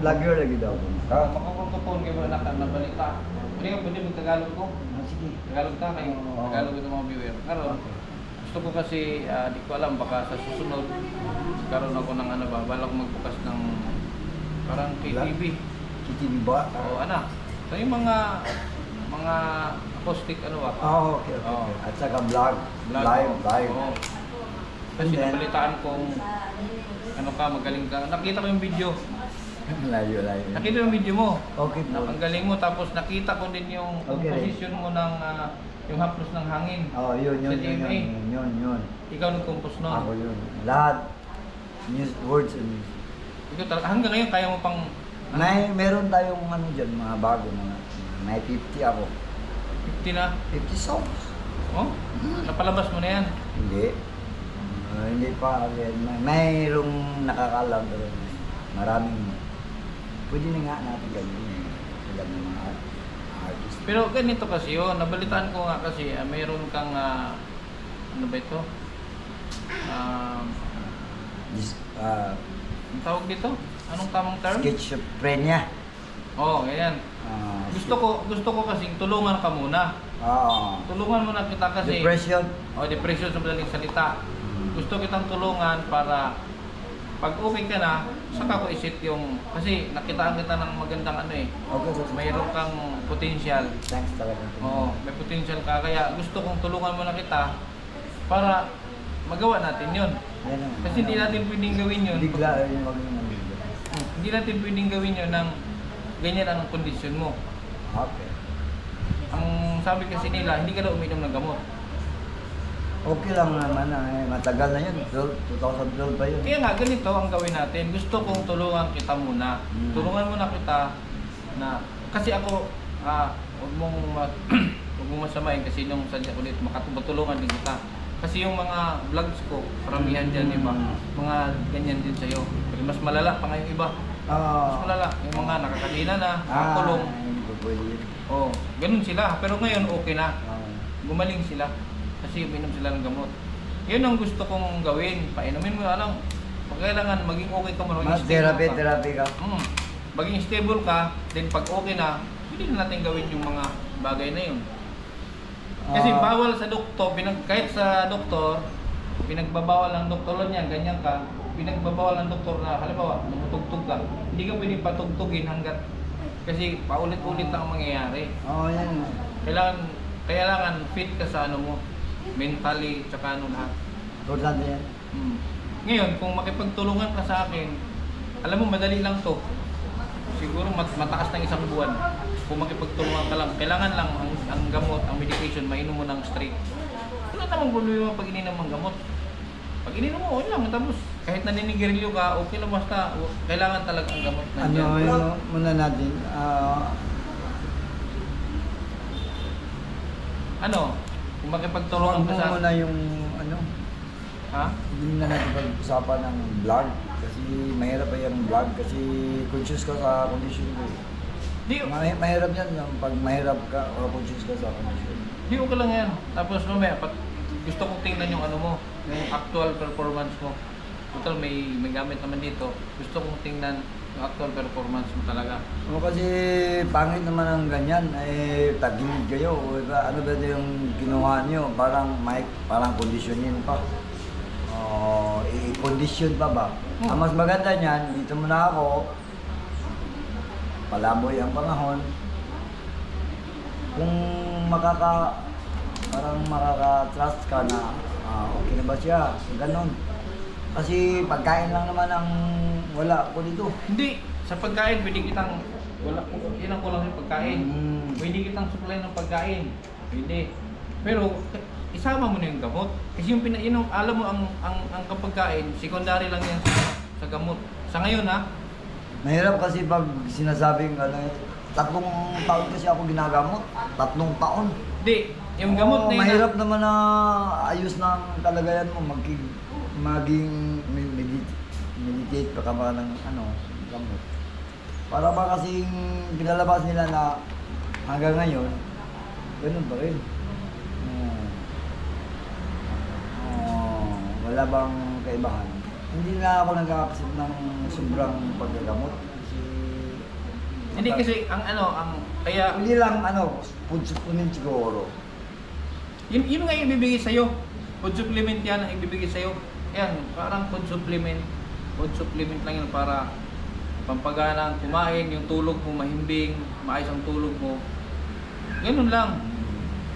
vlogger lagi daw ko. Makakutupon kayo ba na balita. Pwede mag-Tagalog ko. Sige. Tagalog ka kayo. Tagalog ito mga viewer. Karon, gusto ko kasi, di ko alam, baka sa susunod, karon ako ng ano ba, balak magbukas ng parang KTV. KTV ba? O ano, so yung mga acoustic ano ba? Okay. At saka vlog. Live. Oo. Kasi nabalitaan kong ano ka, magaling ka. Nakita ko yung video. Layo. Nakita yung video mo. Okay po. Ang galing mo, tapos nakita ko din yung composition mo ng yung haplos ng hangin. Yun. Sa GMA. Yun. Ikaw nag-compose nun. Ako yun. Lahat. Words and music. Ikaw talaga, hanggang ngayon kaya mo pang... Meron tayong ano dyan, mga bago mga. May 50 ako. 50 na? 50 songs. Oh? Napalabas mo na yan? Hindi. Hindi pa. Mayroong nakakalam pero maraming. Pwede na nga natin ganyan. Alam ng mga artist. Pero ganito kasi yun, nabalitaan ko nga kasi mayroon kang ano ba ito? Ang tawag dito? Anong tamang term? Schizophrenia. Oo, ganyan. Gusto ko kasing tulungan ka muna. Tulungan mo na kita kasi... Depression. Depression sa madaling salita. Gusto kitang tulungan para pag okay ka na, saka ko isip yung... Kasi nakitaan kita ng magandang ano eh. Okay. Mayroon kang potential. Thanks talaga. Oo, may potential ka. Kaya gusto kong tulungan mo na kita para magawa natin yun. Kasi hindi natin pwedeng gawin yun. Bigla yun. Hindi natin pwedeng gawin yun ng ganyan ang kondisyon mo. Okay. Ang sabi kasi nila, hindi ka daw uminom ng gamot. Okay lang naman. Matagal na yun. 2012 pa yun. Kaya nga, ganito ang gawin natin. Gusto kong tulungan kita muna. Tulungan muna kita na... Kasi ako, huwag mong masamain kasi nung sadya ko dito, makatulungan din kita. Kasi yung mga vlogs ko, paramihan dyan, iba, mga ganyan din sa'yo. Mas malala pa nga yung iba. Mas malala. Yung mga nakakadina na, nakakulong. Oo, ganun sila. Pero ngayon, okay na. Gumaling sila. Kasi uminom sila ng gamot. Yun ang gusto kong gawin. Painumin mo, alam, kailangan maging okay ka mo. Therapy ka. Maging stable ka, then pag okay na, hindi na natin gawin yung mga bagay na yun. Kasi bawal sa doktor, kahit sa doktor, pinagbabawal ng doktor niya, ganyan ka, pinagbabawal ng doktor na, halimbawa, lumutugtog ka, hindi ka pwedeng patugtugin hanggat, kasi paulit-ulit lang ang mangyayari. Yan. Kailangan fit ka sa ano mo, mentally, tsaka ano lahat. Tulad yan. Ngayon, kung makipagtulungan ka sa akin, alam mo, madali lang to. Siguro mataas ng isang buwan. Kung makipagtulungan ka lang, kailangan lang ang gamot, ang medication, mainom mo ng straight. Wala namang problema pag ininom ang gamot. Pag ininom mo, okay lang. Tapos, kahit naninigarilyo ka, okay lang basta. Kailangan talaga ang gamot. Muna natin. Kung makipagtulungan ka sa... Muna yung Ha? Hindi na natin pag-usapan ng vlog. Kasi mahirap pa yung vlog. Kasi conscious ka sa condition ko. Mahirap yan. Pag mahirap ka o conscious ka sa condition. Di okay lang yan. Tapos mamaya, gusto kong tingnan yung ano mo, yung actual performance mo. Total, may gamit naman dito. Gusto kong tingnan yung actual performance mo talaga. Kasi pangit naman ang ganyan. Tagilid kayo. Ano ba yung ginawa nyo? Parang conditionin pa. I-condition pa ba? Ang mas maganda niyan, dito muna ako, palaboy ang panahon. Kung makaka-trust ka na okay na ba siya? Ganon. Kasi pagkain lang naman ang wala ko dito. Hindi. Sa pagkain, pwede kitang ilang ko lang yung pagkain. Pwede kitang supply ng pagkain. Pwede. Pero isama mo na yung gamot. Kasi alam mo ang kapagkain, secondary lang yan sa gamot. Sa ngayon ha? Mahirap kasi pag sinasabing 3 taon kasi ako ginagamot. 3 taon. Hindi. Yung gamot na yun. Mahirap naman na ayos ng kalagayan mo. Maging meditate pa ka ba ng gamot. Para ba kasing pinalabas nila na hanggang ngayon, ganun pa rin. Wala bang kaibahan? Hindi na ako nagkakasip ng sobrang paggagamot kasi Hindi kasi ang kaya Hindi lang food supplement siguro. yun nga yung ibibigay sa'yo. Food supplement yan ang ibibigay sa'yo. Yan, parang food supplement. Food supplement lang yun para pampaganang kumain, yung tulog mo mahimbing, maayos ang tulog mo. Ganun lang.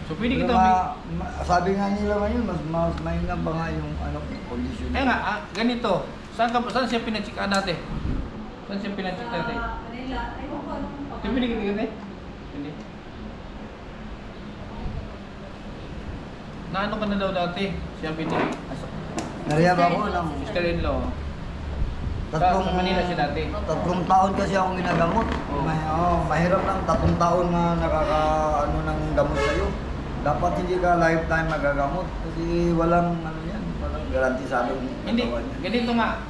So pwede Pero kita sabi nga nila ngayon, mas mahina pa nga yung condition. eh nga, ganito. Saan siya pinacheck dati? Saan siya pinacheck dati? Ito binigay dati? Hindi. Naano ka na daw dati? Siya binigay. Nariyab ako ng Sister-in-law. Sa Manila siya dati. 3 taon kasi akong ginagamot. Mahirap lang 3 taon na ng gamot sa'yo. Dapat hindi ka lifetime magagamot kasi walang walang garantisado. Hindi, ganito nga.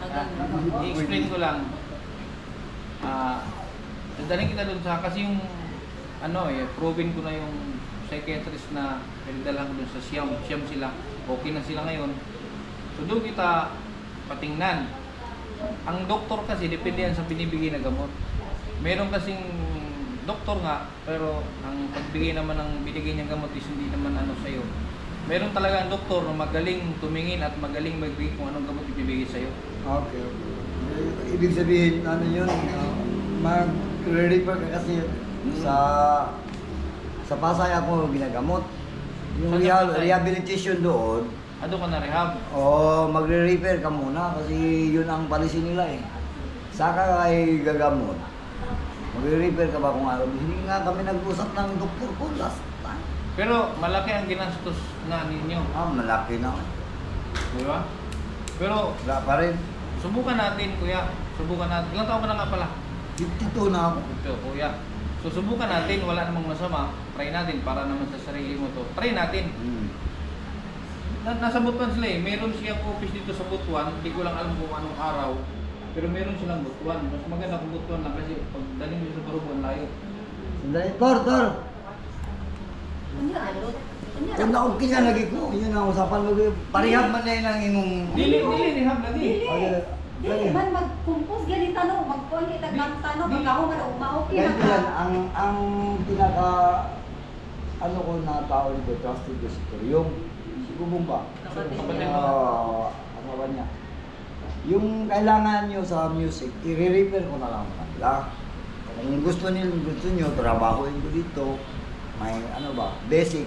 I-explain ko lang. Dadalhin kita doon sa kasi yung proven ko na yung psychiatrist na pinagdala ko doon sa Siam sila. Okay na sila ngayon. So doon kita patingnan. Ang doktor kasi depende yan sa binibigay na gamot. Meron kasing doktor nga, pero ang pagbigay naman ng binigay niyang gamot is hindi naman sa'yo. Meron talaga ang doktor na magaling tumingin at magaling magbigay kung anong gamot ibibigay sa'yo. Okay. Ibig sabihin, yun, mag-refer ka kasi sa Pasay ako ginagamot. Yung Saan sa Pasay? rehabilitation doon, Doon ka na rehab. magre-refer ka muna kasi yun ang policy nila eh. Saka ay gagamot. Magre-refer ka ba kung ano? Hindi nga kami nag-usap ng doktor ko last time. Pero malaki ang ginastos nga ninyo. Malaki na. Di ba? Pero Wala pa rin. subukan natin, kuya. Subukan natin. Ilang taon ka na nga pala? 52 na ako. Ito, kuya. So subukan natin, wala namang masama. Try natin para naman sa sarili mo to. Try natin. Nasa Butuan sila eh. Meron siyang office dito sa Butuan. Hindi ko lang alam kung anong araw. Pero meron silang Butuan. Mas maganda kung Butuan lang kasi pag daling nyo sa Barubuan, layo. Sandali, Tor! Kung na okay na lagi ko, yun ang usapan mo. Parihab man na yun ang imong... Dili, rehab lagi. Dili man magkumpos gani tanong, magkuan kita magtanong, magaho man og maoki Ganito na yan, ka. ang pinaka... ko na tao dito, trusted visitor, yung si Bubong ba? Kapatid niya. Asawa niya. Yung kailangan nyo sa music, i-repair ko na lang kanila. Kung gusto nyo, trabahoin ko dito, may basic,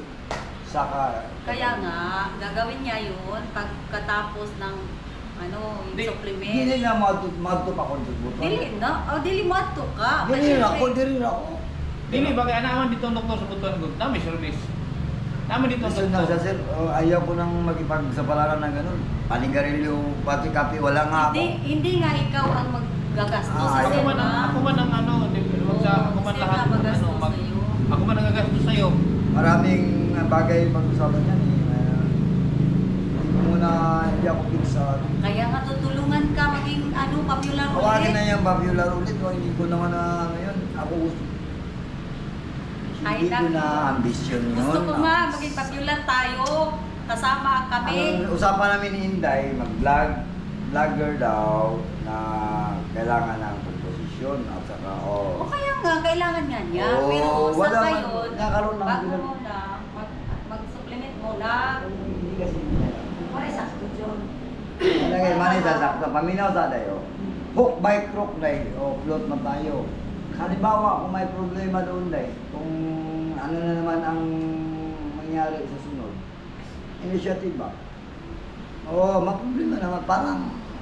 saka... Kaya nga gagawin niya 'yun pagkatapos ng yung supplement. Hindi na magto pa kontribut. Dili na, dili mo ato ka. Dili ako. Dili, bakit anaman dito ang doktor sa Butuan Good? Dami service. Naman dito ang Gusto na doktor. sa sir, ayaw ko nang makipagsapalaran ng ganun. Panigarilyo, pati kape, wala nga ako. Hindi nga ikaw ang maggagastos Ah, sa Ako man ang ako man lahat ako man nagagastos sa iyo. Maraming bagay pag-usapan yan eh. Hindi ako pinsa. Kaya nga tutulungan ka maging popular Kawagin na ulit. yung popular ulit. Hindi ko naman ngayon. Ako gusto. Ay, Hindi ko naku. na ambisyon yun. Gusto ko nga maging popular tayo. Kasama kami. Ang usapan namin ni Inday, vlogger daw na kailangan ng komposisyon at saka O kaya nga, kailangan nga niya. Oo, Pero sa wala man, ngayon, nagkaroon ng bago ganun. mo na, mag-supplement mo na. Hindi kasi Para sa studio. Lagay man sakto. Paminaw sa tayo. Hook by crook dahil. Float na tayo. Halimbawa, kung may problema doon dahil, kung ano na naman ang mangyari sa sunod, initiative ba? Oo, maproblema naman. Parang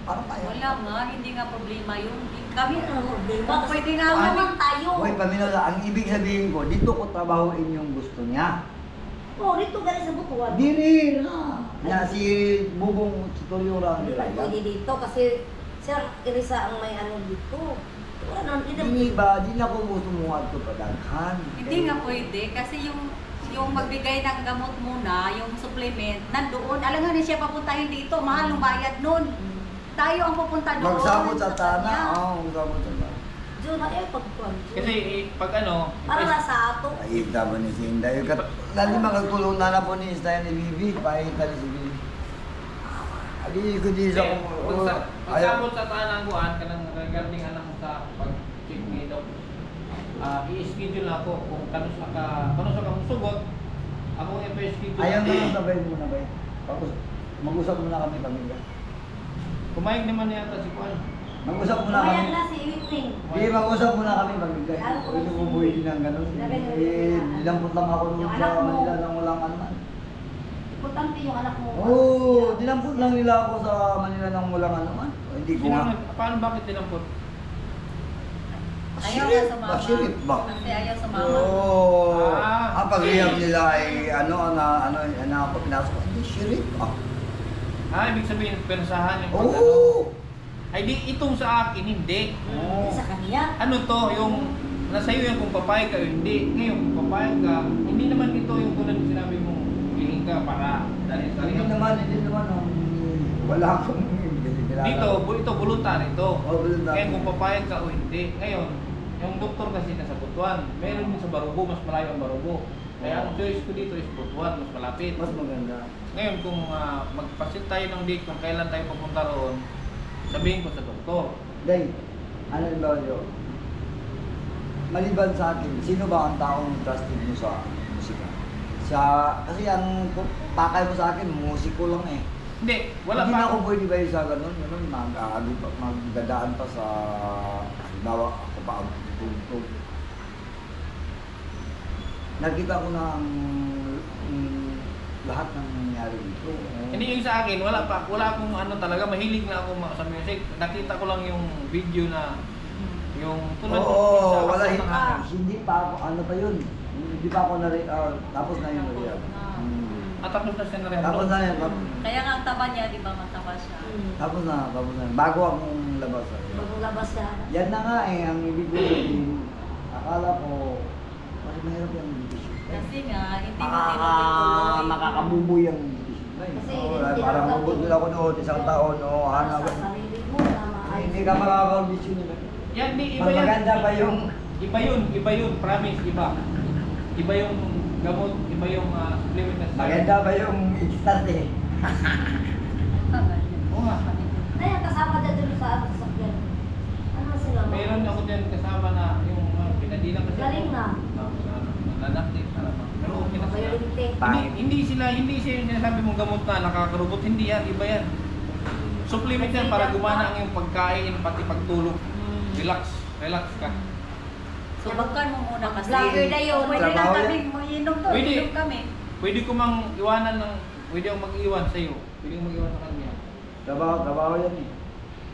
tayo. Wala nga, hindi nga problema yun. Kami ang problema. Pwede nga naman tayo. Hoy, paminaw sa. Ang ibig sabihin ko, dito ko trabahoin yung gusto niya. Oh, dito galing sa Butuan. Diri na. Na si Bubong Tutorial lang nila. Pwede dito kasi sir, Irisa ang may dito. Wala nang Hindi ba, di na ko gusto mo ato padaghan. Hindi nga pwede kasi yung magbigay ng gamot muna, yung supplement, nandoon. Alam nga na siya papuntahin dito, mahal ng bayad nun. Tayo ang pupunta doon. Magsabot sa kanya. tana. Oo, magsabot sa tana. Diyo na pagkuan. Kasi pag Para na sa ato. Ay, tama ni si Inday. Lali magagulong na po ni Inday ni Bibi. Pakita ni si Bibi. Adi ko di sa kung... pagsabot sa tanang kuan kanang regarding anak mo sa pag-check ni Doc. i-schedule na ako kung kano sa kang sugot. Ako ang i-schedule. Ayaw na lang sabay muna ba? Mag-usap muna kami pamilya. Kumain naman yata si Juan. Mag-usap muna kami. Kumayan na si Whitney. Hindi, mag-usap muna kami pamilya. Pwede mo buhay din ng gano'n. Dinampot lang ako nung sa Manila nang walang ano. Importante yung anak mo. Oo, dinampot lang nila ako sa Manila nang walang ano man. Hindi ko nga. Paano bakit dinampot? Ayaw na sumama. Basirit ba? Kasi ayaw sumama. Oo. Ah. Ang pagrehab nila ay ako pinasok ko. Hindi, shirip ah. Ibig sabihin, pensahan yung Oo. Ay di, itong sa akin, hindi. Oo. Sa kanya. Ano to, yung nasa iyo yung kung papayag ka o hindi. Ngayon, kung papayag ka, hindi naman ito yung tulad ng sinabi mong hiling ka para dahil sa Hindi naman. Wala akong Dito, ito voluntary ito. Oh, voluntary. Ngayon, kung papayag ka o hindi. Ngayon, yung doktor kasi nasa Butuan. Meron din sa Barubo, mas malayo ang Barubo. Kaya ang choice ko dito is Butuan, mas malapit. Mas maganda. Ngayon, kung magpasit tayo ng date kung kailan tayo pupunta roon, sabihin ko sa doktor. Day, ano yung ba yun? Maliban sa akin, sino ba ang taong trusted mo sa musika? Kasi ang pakay mo sa akin, musiko lang eh. Hindi, wala Hindi pa na ako pwede ba sa ganun, magdadaan pa sa, halimbawa ako pa ang tutugtog. Nakita ko na ang lahat ng nangyari dito. Hindi yung sa akin, wala akong ano talaga, mahilig na ako sa music. Nakita ko lang yung video na yung tulad Oo, sa wala Kasama ng Hangin. hindi pa ako, ano pa yun? Hindi pa ako tapos na yun. Tapos na siya na rin. Tapos na yun. Kaya nga ang taba niya, di ba mataba siya? Tapos na. Bago akong labas. Bagong labas siya. Yan na nga eh, ang ibig ko sabihin, akala ko, mas mahirap yung meditation. Kasi nga, hindi mo tinuloy-tuloy. Makakabuboy ang meditation. Kasi Parang mabudol ako noon, isang taon, hanap. Sa sarili mo na maayos. Hindi ka makaka-audition nila. Yan, di, iba Mas yan. maganda pa yung, Iba yun, promise, iba. Iba yung gamot, iba yung supplement na maganda pa yung instant eh. Oo nga. Ay, kasama dyan dun sa sasakyan. Ano sila? Meron ako dyan kasama na yung pinadilang kasi. Galing na. Nanakit, pero okay na sila. Violente. Hindi siya sinasabi mong gamot na nakakarubot, hindi yan, iba yan. Supplement yan para gumana ang iyong pagkain, pati pagtulog. Relax ka. Subukan mo muna kasi. Vlogger na yun. Pwede lang Trabaho kami, inom to, Pwede. inom kami. Pwede ko mang iwanan pwede akong mag-iwan sa iyo. Pwede akong mag-iwan sa kanya. Trabaho yan eh.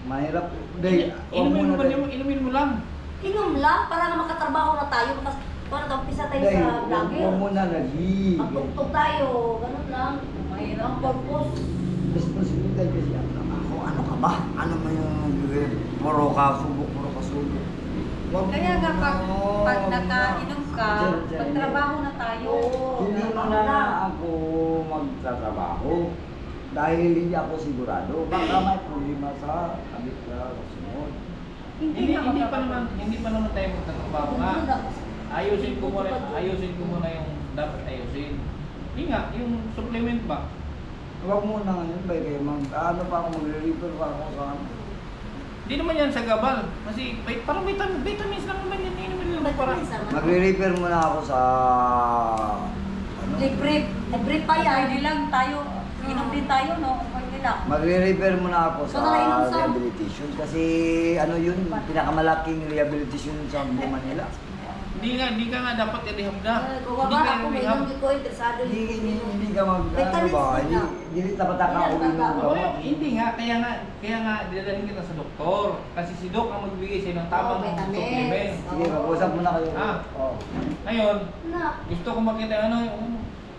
Mahirap. Hindi, Inumin mo lang. Inom lang para na makatrabaho na tayo. Para umpisa tayo Hindi, sa vlogger. huwag mo na lagi. Magtugtog tayo. Ganun lang. Mahirap. Ang purpose. Responsibilidad kasi ako. Ano ka ba? Ano mo yung puro ka subok. Huwag Kaya nga mo pag na- nakainom ka, Diyan. magtrabaho na tayo. Hindi mo na ako magtatrabaho dahil hindi ako sigurado. Baka may problema sa kabit na kasunod. Hindi pa naman tayo magtatrabaho nga. Ayusin ko muna yung dapat ayusin. Hindi nga, yung supplement ba? Huwag mo na ngayon ba kayo ano pa ako magre-refer pa ako sa ano. Hindi naman yan sa gabal. Kasi parang vitamins lang naman yan. Inumin lang para. Magre-refer muna ako sa ano? Libre. Libre pa yan. Pwede lang tayo, inom din tayo, no? Pwede lang. Magre-refer muna ako sa So, nakainom sa- rehabilitation kasi ano yun, pinakamalaking rehabilitation sa buong Manila. Hindi ka nga dapat i-rehab na. Kung Hindi ba ka ako may i-rehab. hindi ko interesado. Hindi ka ano Vitamins ba, din na. hindi dapat nakauwi mo. Hindi nga, kaya nga dinadalhin kita sa doktor. Kasi si Doc ang magbigay sa'yo ng tamang Oh, vitamins. supplement. Sige, mag-usap muna kayo. Ah. Oh. Ngayon, Na. gusto ko makita yung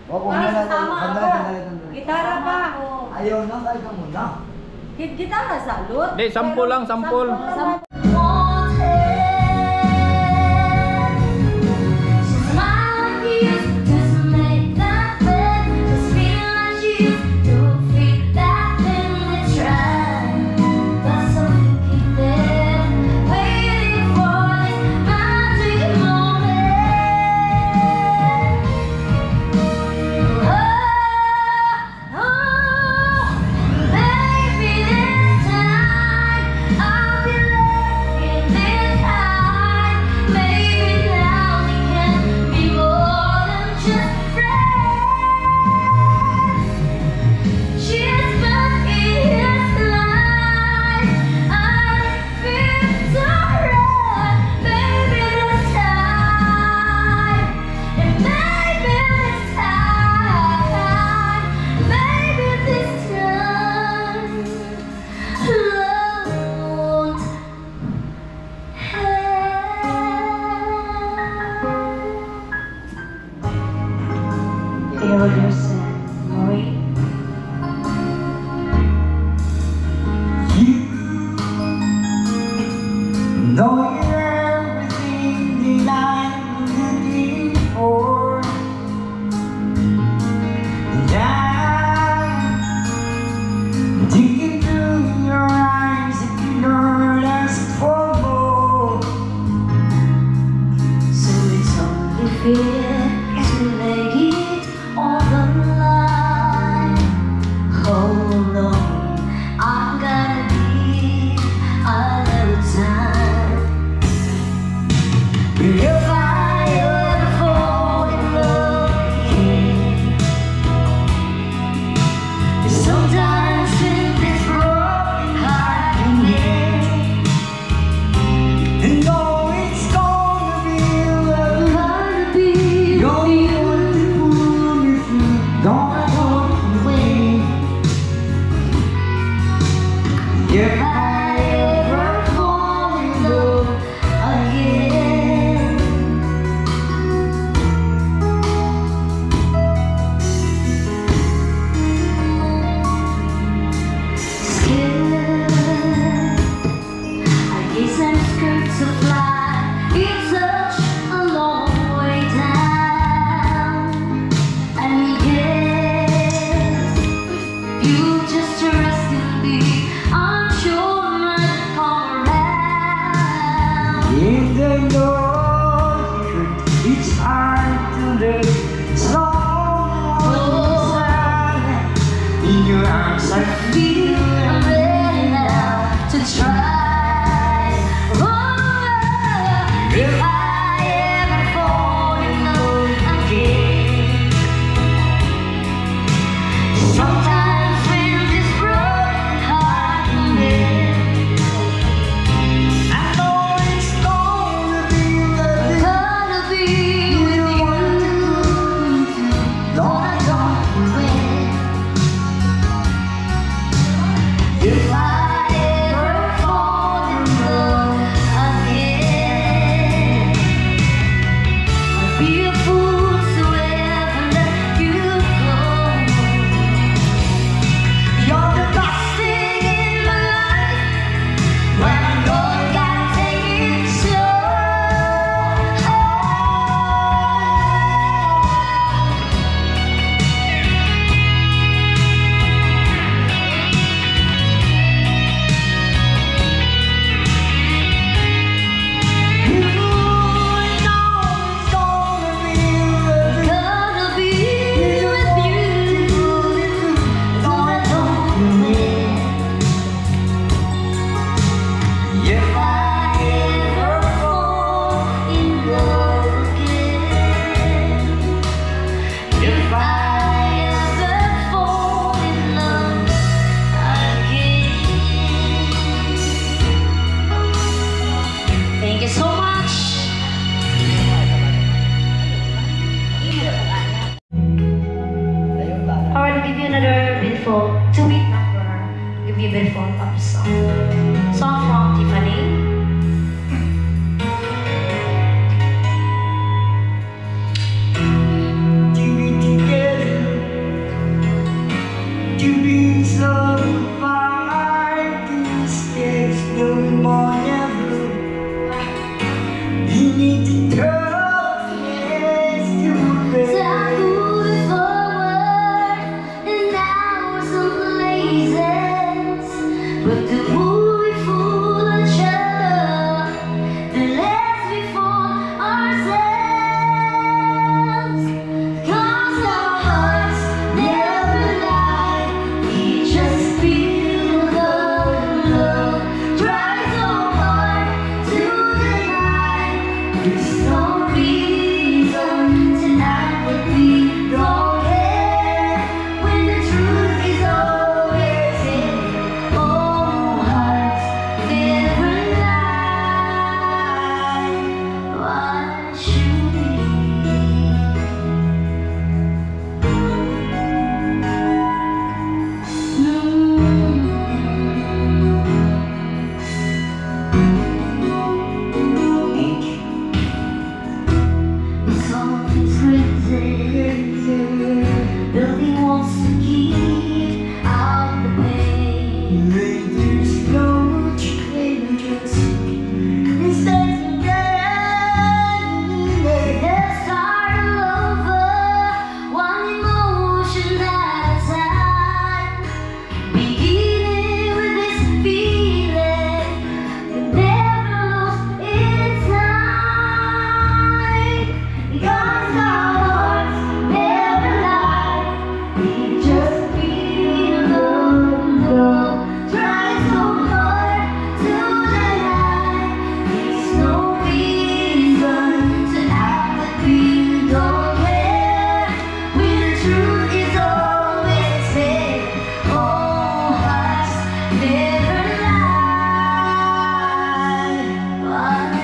Huwag mo Ah, muna sasama ako. Gitara pa. Ayaw na, kaya ka muna. Gitara salot. Hindi, sample lang, sample. Baby, this time I'll be killed yourself, Maureen? You know everything that I'm looking for. And I'm digging through your eyes if you don't ask for more. So it's only fair to lay it on the line. Hold on, I'm gonna need a little time. If I ever fall in love again, sometimes with this broken heart can mend. and know it's gonna be love, Gonna be you're the one to pull me through. Gonna walk away. If I ever fall in love again. Scared, I guess I'm scared to fly. It's such a long way down, and yet you just trust in me. I'm sure I might come around. in the north, it's hard to live. Slow silent in your arms, I feel I'm ready now to try. Oh, if I ever fall in love again, sometimes when this broken heart can mend. I know it's gonna be love. Gonna be with you. Don't If I ever fall in love again, I'd be a fool to ever let you go. You're the best thing in my life. When I know I gotta take it slow. You know it's gonna be love. Gonna be with you. No, I don't win. If I ever fall in love again, if I ever fall in love again. Thank you so much. I want to give you another beautiful 2-beat number. Give you a beautiful pop song. Song from Tiffany. to be together, to be so far, these days no more never. You need to turn off yes to So I bed. moved forward, and now we're some places, but the movie full of trouble, the less we for ourselves. 'Cause our hearts never lie, we just feel the love. Try so hard to deny. There's no reason tonight would be broken when the truth is always in. Oh, hearts never lie. Why should we?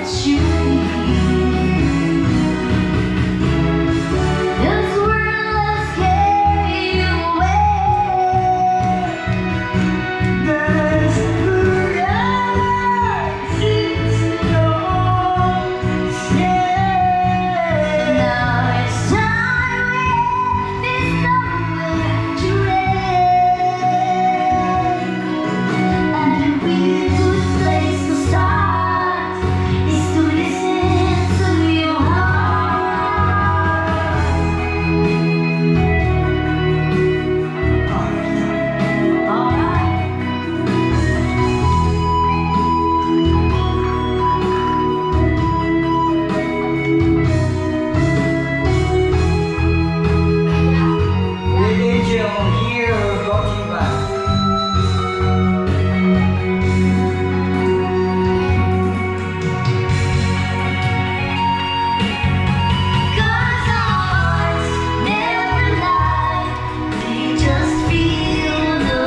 what you need. This world has carried you away. There's a horizon beyond stay. Now it's time there's nowhere to rest. And a really good place to start is to listen to your heart. Alright. Religion here brought you back. Cause our hearts never lie, they just feel the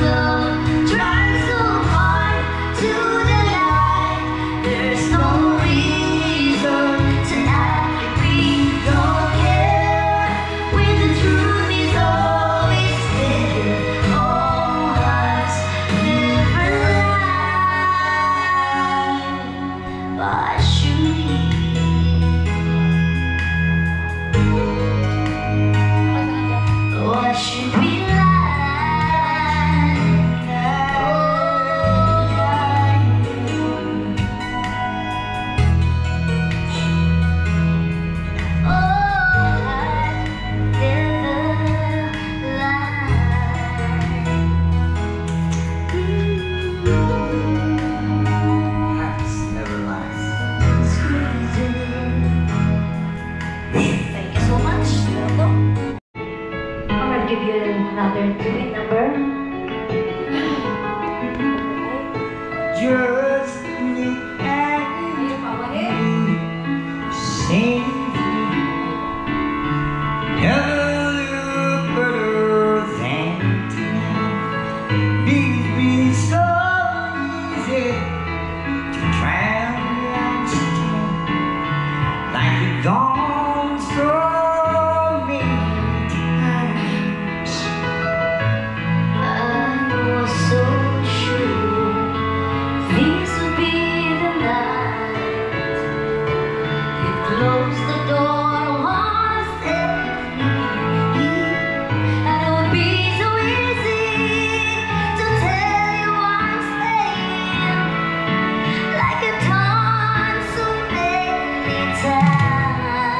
love. Try so hard to deny, there's no reason to act like we don't care. When the truth is always there, all hearts never lie. Why should we? Why should we lie? Oh, I never lie. Hearts never lies. Thank you so much. I'm gonna give you another tweet number. Just look at me, sing never look better than tonight. It's so easy to drown like like a dawn stormy tonight. I was so sure this would be the night. You closed the door once and it would be so easy to tell you I'm staying, like I've done so many times.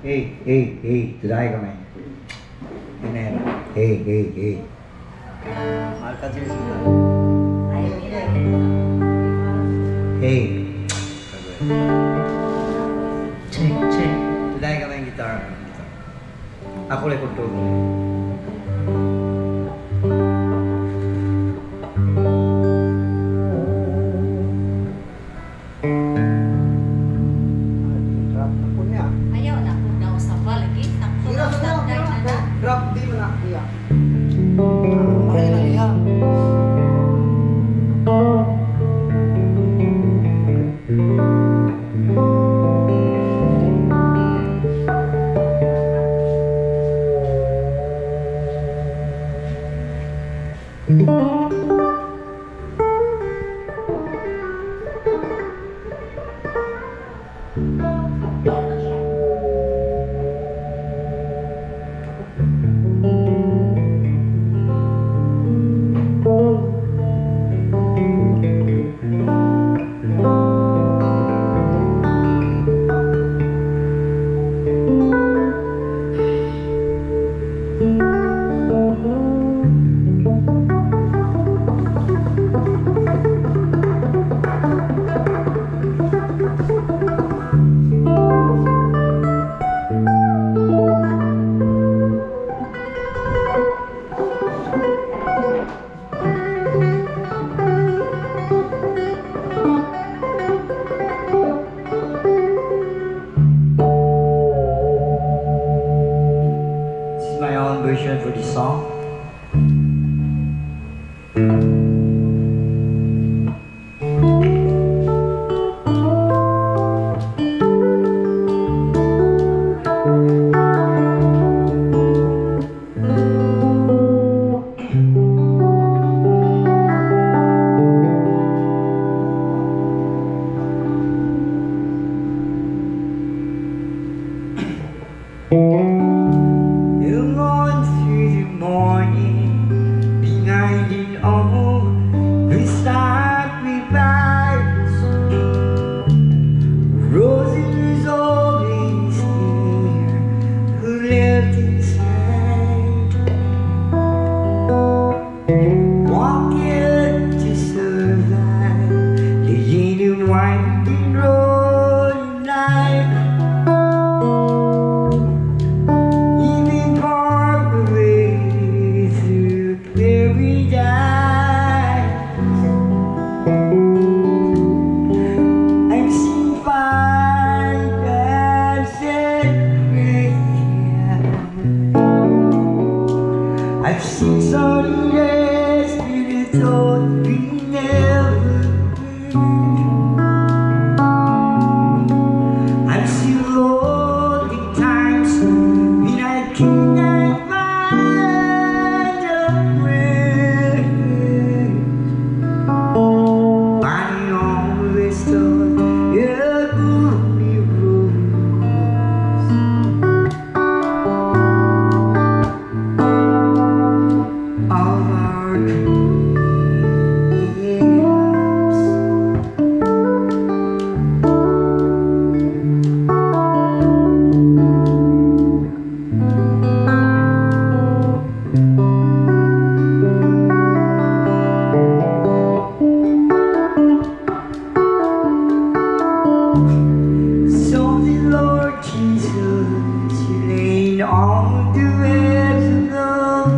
Hey, tuday kami. Amen. Hey. Mahal ka sila sila. Hey. Check. Tuday kami yung guitar. Ako lang control ko. Ayaw na kung daw sa lagi. Sakto daw standard na na. Drop di mo na iya. Makay na iya. Version for this song. I've seen some days you told me never would. I've seen lonely times when I cannot find a friend. I always thought it would be of our dreams. So the Lord Jesus, you laid on the webs of love,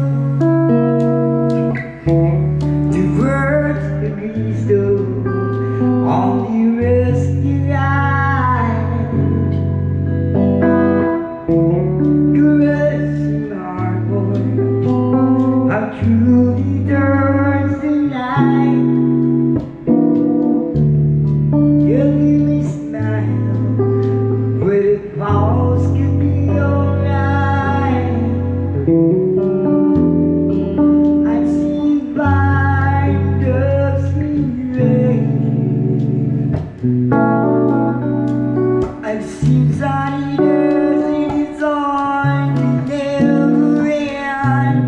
the words of wisdom on the rescue line, caressing our boy, how truly turns the night. You leave me smile, where the falls could be alright. I've seen fire ducks in rain. I've seen sunny days in its arms that never end.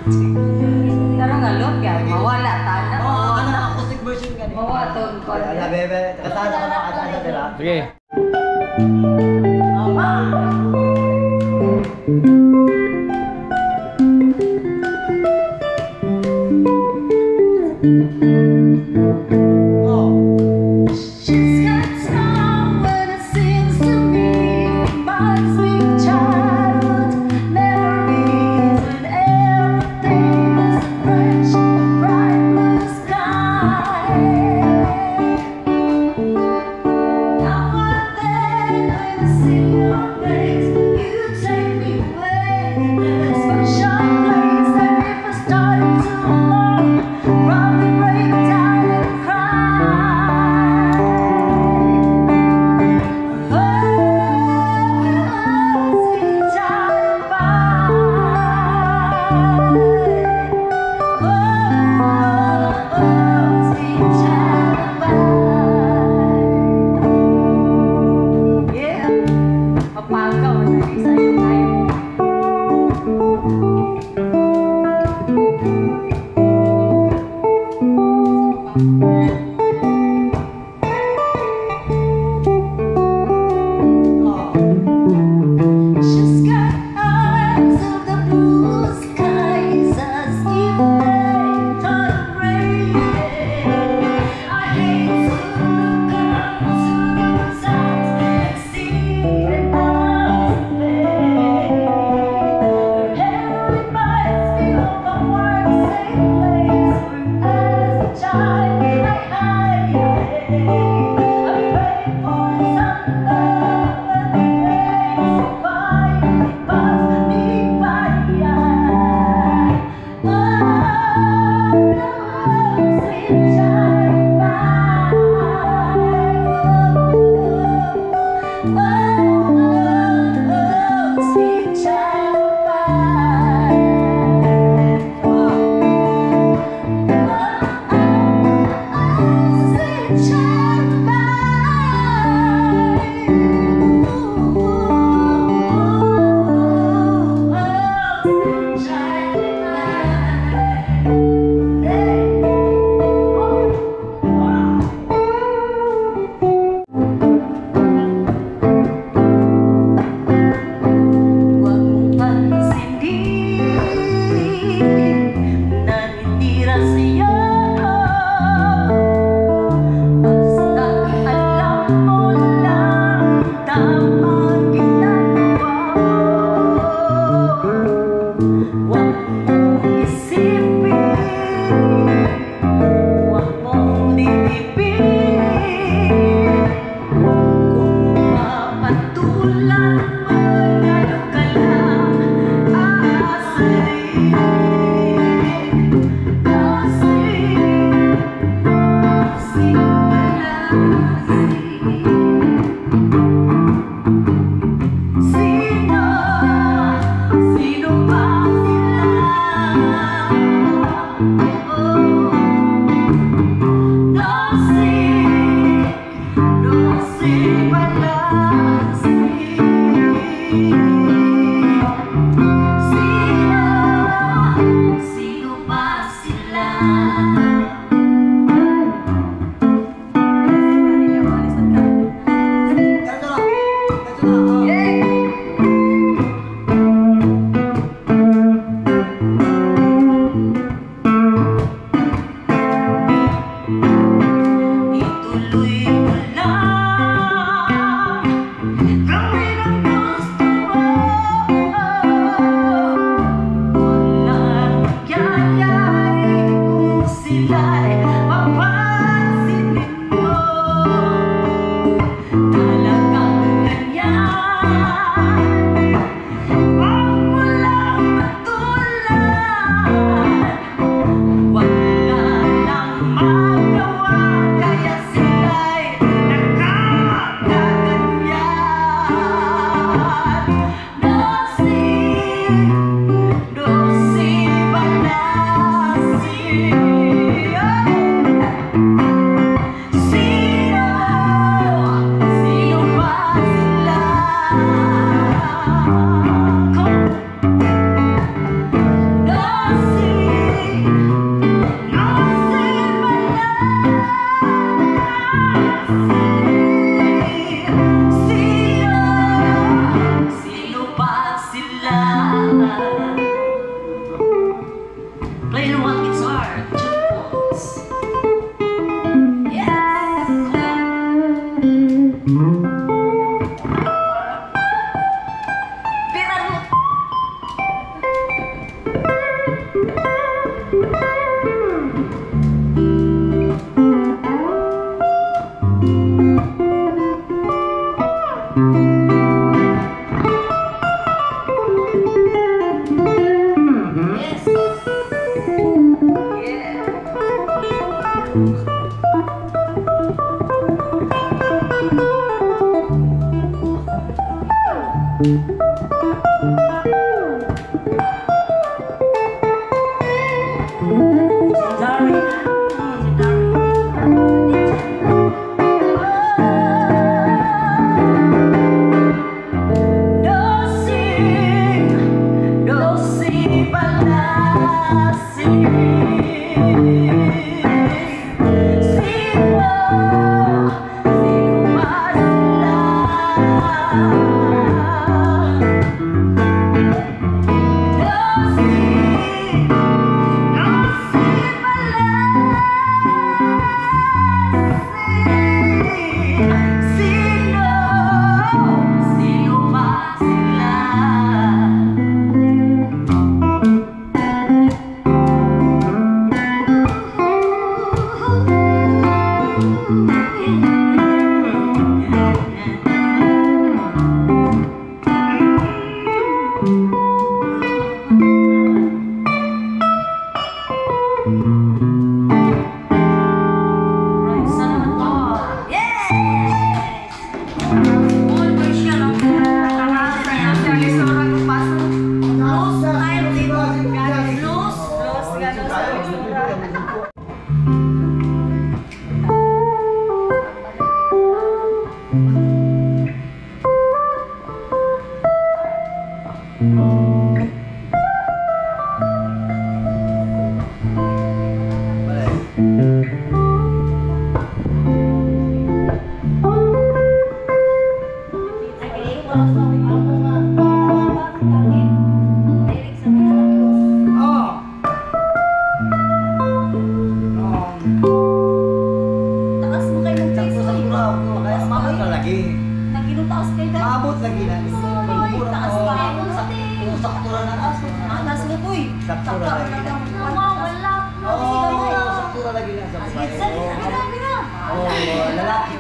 Pero nga look yan, mawala tayo. Oo, acoustic version ka Mawala to. Ala, bebe. Kasama ka na kasama nila. Sige. She's got song when it seems to me reminds me of childhood memories when everything is a fresh, bright blue sky. Now and then when I see your face. Sino ba sila? Play the one guitar, jukebox. Yes! Piranot! Yes! Taas mo kayo ng face. Maabot na lagi. Naginutaas kayo dahil. Maabot lagi na. Taas pa. Saktura na aso. Taas mo po eh. Saktura lagi na. Wala. Oo, saktura lagi na sa babae. Oo, lalaki.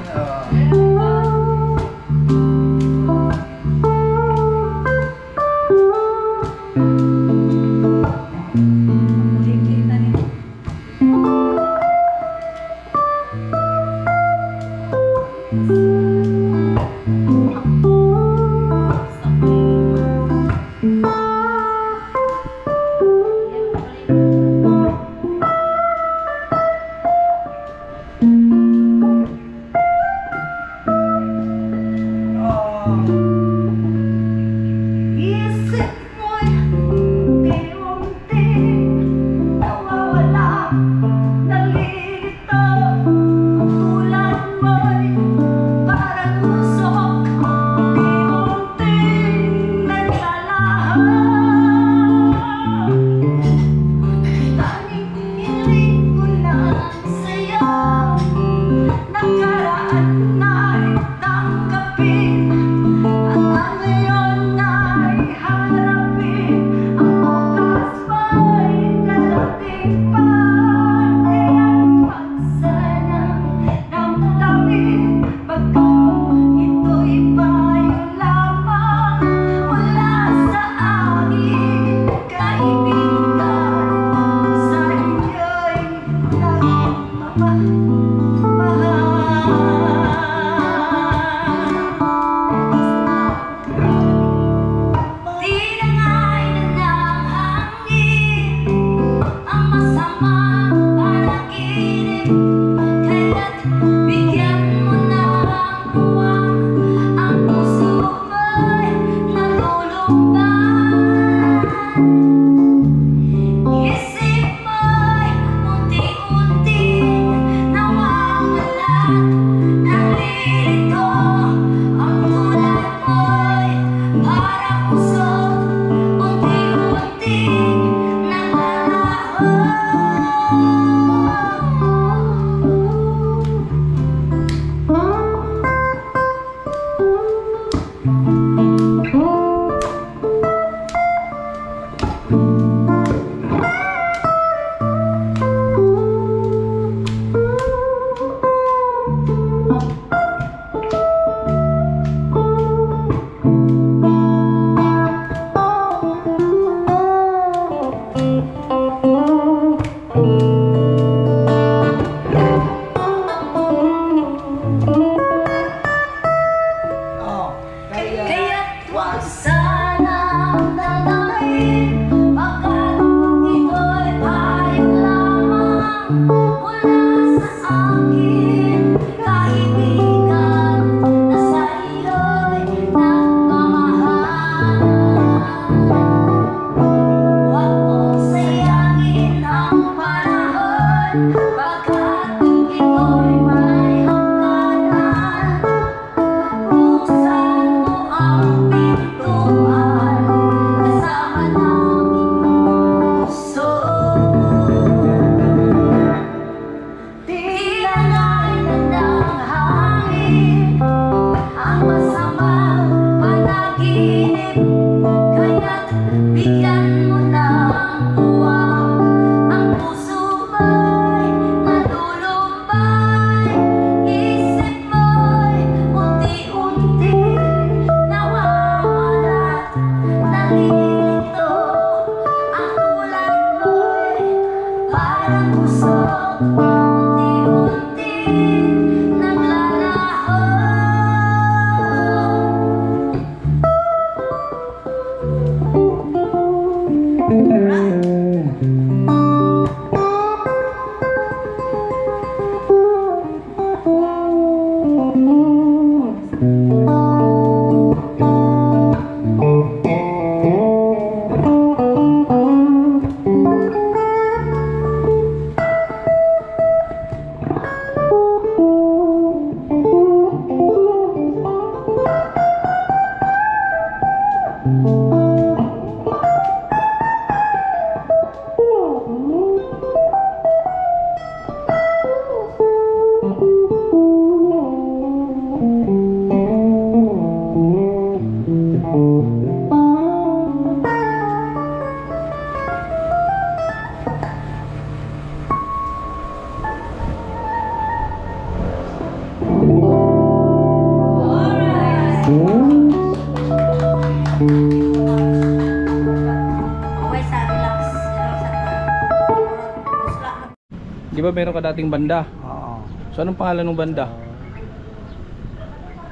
Oh, kaya Kaya't huwag sanang dalahin, pagkat ito'y payo lamang mula sa akin, kaibigan, na sa iyo'y nagmamahal. Huwag mong sayangin ang panahon, pagkat ito'y may hangganan. Buksan mo ang pintuan, kasama ng puso. Tinalay ng hangin ang masamang panaginip, kaya't bigyan mo ng buwang ang puso mo'y nalulumbay. Isip mo'y unti-unti nawawala, nalilito. Ang tulad mo'y parang usok, unti-unti naglalaho. Okay, sa relax. Di ba meron ka dating banda? Oo. So anong pangalan ng banda?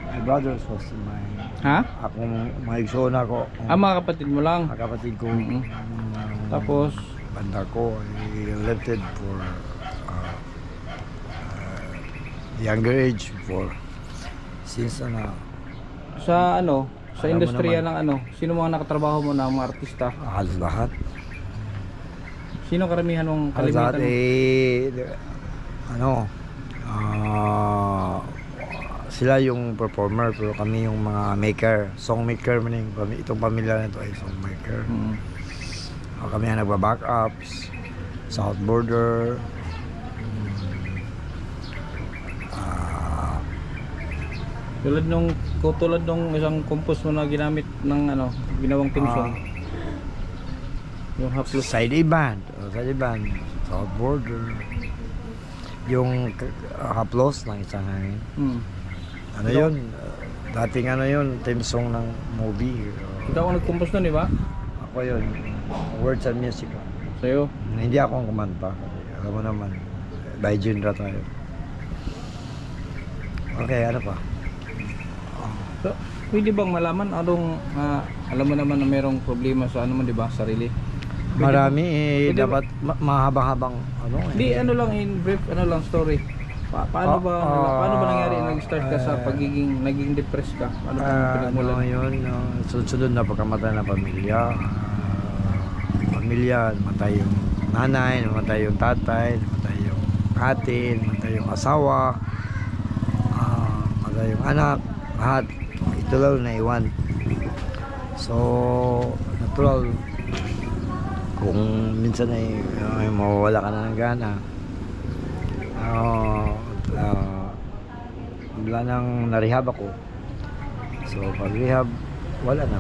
My brothers was my... Ha? Akong mga igsona ko. Ah, mga kapatid mo lang. Mga kapatid ko. Mhm. Tapos, Banda ko, I lifted for younger age for since sa ano, sa Alam mo industriya naman. ng ano, sino mga nakatrabaho mo na mga artista? halos lahat. Sino karamihan mong Halos lahat kalimitan? ano, sila yung performer pero kami yung mga maker, song maker man yung itong pamilya na ito ay song maker. Mm. Kami ang nagba-backups, South Border, Tulad nung isang compose mo na ginamit ng ano, ginawang theme song. Yung haplos. Side band, South Border, yung haplos ng isang hangin. Mm. Ano yun? Dating ano yun, theme song ng movie. Ikaw ang nag-compose nun, di ba? Ako yun, words and music. Sa'yo. Hindi ako ang kumanta. Alam mo naman, by genre tayo. Okay, ano pa? So, pwede bang malaman anong alam mo naman na merong problema sa ano mo, di ba, sarili? Marami pwede dapat mahaba-habang ano Di ano lang in brief, ano lang story. Paano ba nangyari nag-start ka sa naging depressed ka? Ano ba ang pinagmulan? ano yun, sunod-sunod na pagkamatay ng pamilya. Namatay yung nanay, namatay yung tatay, namatay yung ate, namatay yung asawa, namatay yung anak, lahat. Ito lang naiwan. So, natural, kung minsan ay mawawala ka na ng gana, wala nang narehab ako. So, pag rehab, wala na.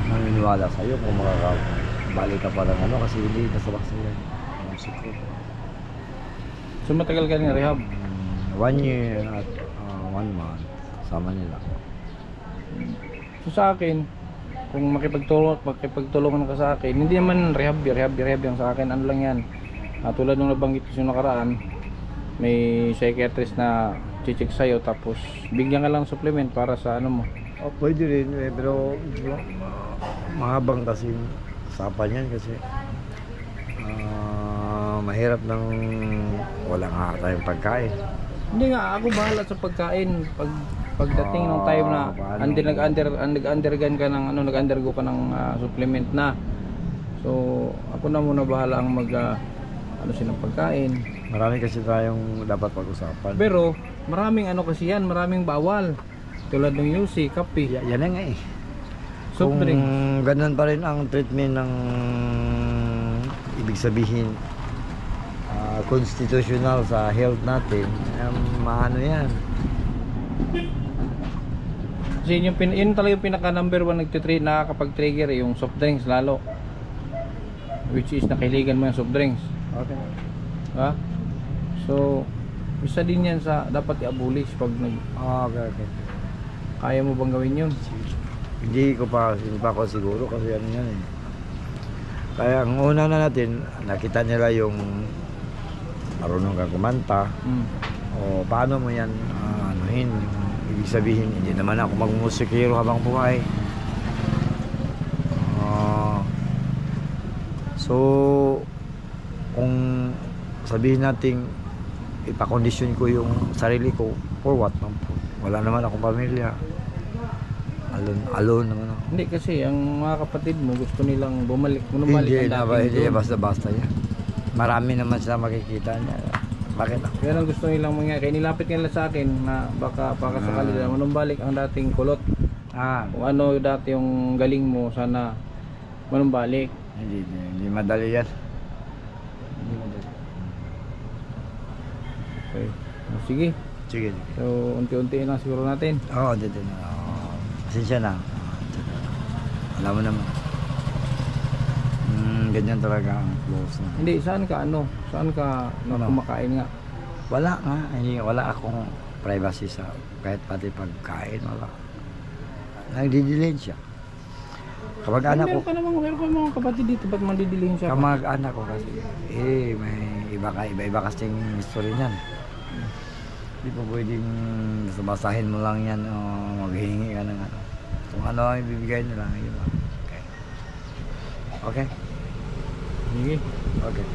Naniniwala sa'yo kung makakabalik ka pa ng ano kasi hindi nasabak sa'yo. Musik ko. So matagal ka ng rehab? 1 year at man, sama nila. So sa akin, kung makipagtulungan ka sa akin, hindi naman rehab yung sa akin, ano lang yan. Tulad nung nabanggit ko yung nakaraan, may psychiatrist na check sa'yo, tapos bigyan ka lang supplement para sa ano mo. Pwede rin pero mahabang kasi usapan yan kasi mahirap nang wala nga tayong pagkain. Hindi nga, ako bahala sa pagkain. Pagdating ng time na nag-undergo ka ng supplement na. So, ako na muna bahala ang silang pagkain. Marami kasi tayong dapat pag-usapan. Pero, maraming kasi yan, maraming bawal. Tulad ng UC, kape, Yan na nga eh. soft Kung drink. ganun pa rin ang treatment ng ibig sabihin constitutional sa health natin, maano yan. Kasi yun talaga yung pinaka number 1 nakakapag-trigger yung soft drinks lalo. Which is nakahiligan mo yung soft drinks. Okay. Ha? So, isa din yan sa dapat i-abolish pag Okay. kaya mo bang gawin yun? Hindi pa ako siguro kasi ano yan eh. Kaya ang una na natin, nakita nila yung marunong kang kumanta o paano mo yan anuhin. Ibig sabihin, hindi naman ako magmusikero habang buhay. So, kung sabihin natin ipakondisyon ko yung sarili ko, for what? Wala naman akong pamilya. Alone naman ako. Hindi kasi ang mga kapatid mo gusto nilang bumalik Hindi ang hindi dating doon. basta-basta yan. Marami naman sila makikita niya. Bakit ako? Yan ang gusto nilang mangyari. Kaya nilapit nila sa akin na baka sakali na manumbalik ang dating kulot. Kung ano dati yung galing mo, sana manumbalik. Hindi madali yan. Okay. Sige. Sige. So, unti-unti lang siguro natin. Oo, dito na. Pasensya na. Alam mo naman. Ganyan talaga ang close na. Hindi, saan ka kumakain nga? Wala nga. Wala akong privacy sa kahit pati pagkain. Wala. Nagdidilin siya. Kamag-anak ko. Meron ka mga kapatid dito, ba't mandidilihin siya? Kamag-anak ko kasi. May iba kasing history niyan. Hindi po pwedeng basahin mo lang yan o maghihingi ka ng ano. Kung ano ang ibibigay nila, yun lang. Okay? Okay? Sige. Okay.